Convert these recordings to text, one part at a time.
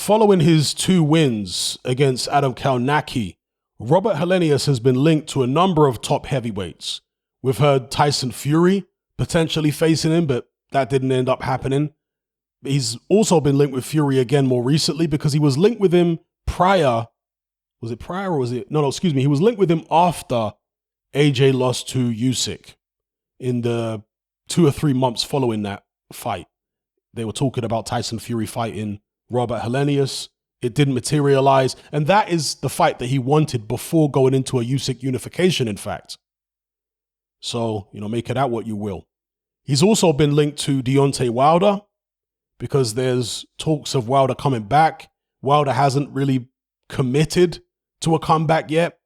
following his 2 wins against Adam Kalnacki, Robert Helenius has been linked to a number of top heavyweights. We've heard Tyson Fury potentially facing him, but that didn't end up happening. He's also been linked with Fury again more recently because he was linked with him prior. Was it prior or was it? No, excuse me. He was linked with him after AJ lost to Usyk in the 2 or 3 months following that fight. They were talking about Tyson Fury fighting Robert Helenius. It didn't materialize. And that is the fight that he wanted before going into a Usyk unification, in fact. So, make it out what you will. He's also been linked to Deontay Wilder because there's talks of Wilder coming back. Wilder hasn't really committed to a comeback yet,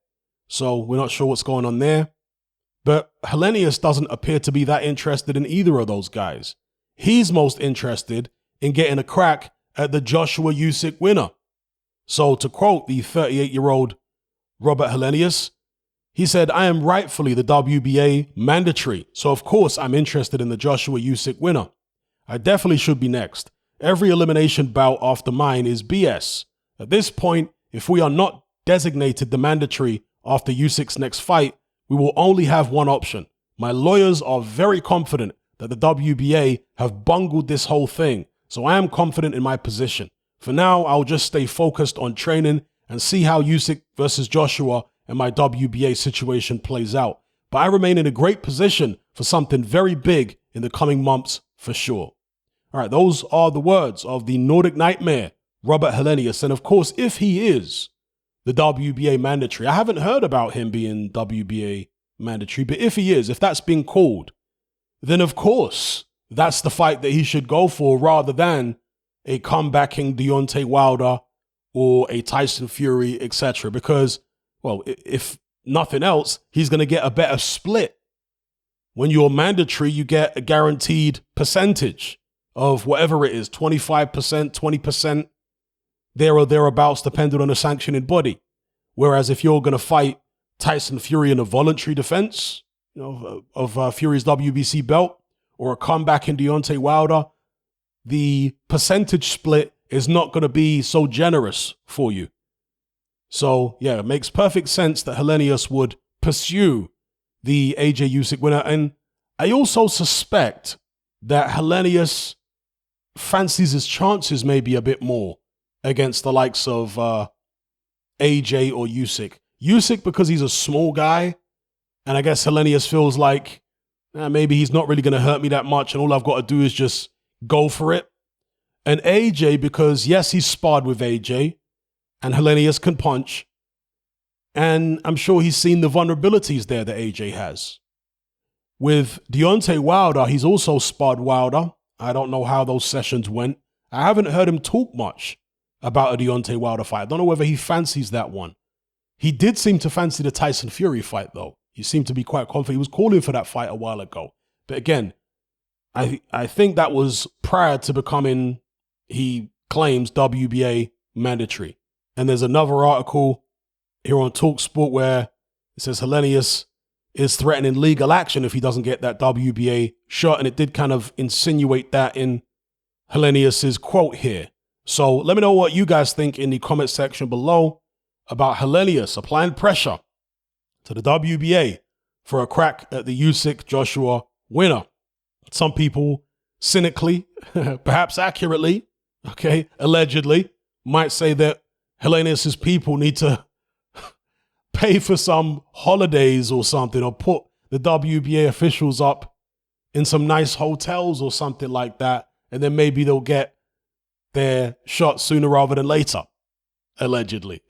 so we're not sure what's going on there. But Helenius doesn't appear to be that interested in either of those guys. He's most interested in getting a crack at the Joshua Usyk winner. So to quote the 38-year-old Robert Helenius, he said, "I am rightfully the WBA mandatory, so of course I'm interested in the Joshua Usyk winner. I definitely should be next. Every elimination bout after mine is BS. At this point, if we are not designated the mandatory after Usyk's next fight, we will only have one option. My lawyers are very confident that the WBA have bungled this whole thing, so I am confident in my position. For now, I'll just stay focused on training and see how Usyk versus Joshua and my WBA situation plays out. But I remain in a great position for something very big in the coming months for sure." All right, those are the words of the Nordic Nightmare, Robert Helenius. And of course, if he is the WBA mandatory, I haven't heard about him being WBA mandatory, but if he is, if that's being called, then of course, that's the fight that he should go for rather than a comebacking Deontay Wilder or a Tyson Fury, etc. Because, well, if nothing else, he's going to get a better split. When you're mandatory, you get a guaranteed percentage of whatever it is, 25%, 20%, there or thereabouts, depending on the sanctioning body. Whereas if you're going to fight Tyson Fury in a voluntary defense, of Fury's WBC belt, or a comeback in Deontay Wilder, the percentage split is not going to be so generous for you. So, yeah, it makes perfect sense that Helenius would pursue the AJ Usyk winner. And I also suspect that Helenius fancies his chances maybe a bit more against the likes of AJ or Usyk. Usyk because he's a small guy, and I guess Helenius feels like maybe he's not really going to hurt me that much, and all I've got to do is just go for it. And AJ because, yes, he's sparred with AJ, and Helenius can punch, and I'm sure he's seen the vulnerabilities there that AJ has. With Deontay Wilder, he's also sparred Wilder. I don't know how those sessions went. I haven't heard him talk much about a Deontay Wilder fight. I don't know whether he fancies that one. He did seem to fancy the Tyson Fury fight, though. He seemed to be quite confident. He was calling for that fight a while ago. But again, I think that was prior to becoming, he claims, WBA mandatory. And there's another article here on TalkSport where it says Helenius is threatening legal action if he doesn't get that WBA shot. And it did kind of insinuate that in Helenius's quote here. So let me know what you guys think in the comment section below about Helenius applying pressure to the WBA for a crack at the Usyk Joshua winner. Some people cynically, perhaps accurately, allegedly, might say that Helenius's people need to pay for some holidays or something, or put the WBA officials up in some nice hotels or something like that, and then maybe they'll get their shot sooner rather than later, allegedly.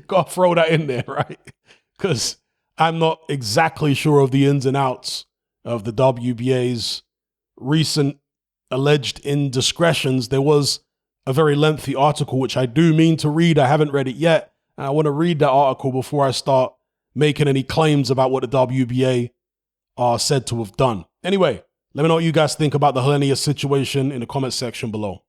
Gotta throw that in there, right? Because I'm not exactly sure of the ins and outs of the WBA's recent alleged indiscretions. There was a very lengthy article, which I do mean to read. I haven't read it yet. I want to read that article before I start making any claims about what the WBA are said to have done. Anyway, let me know what you guys think about the Helenius situation in the comment section below.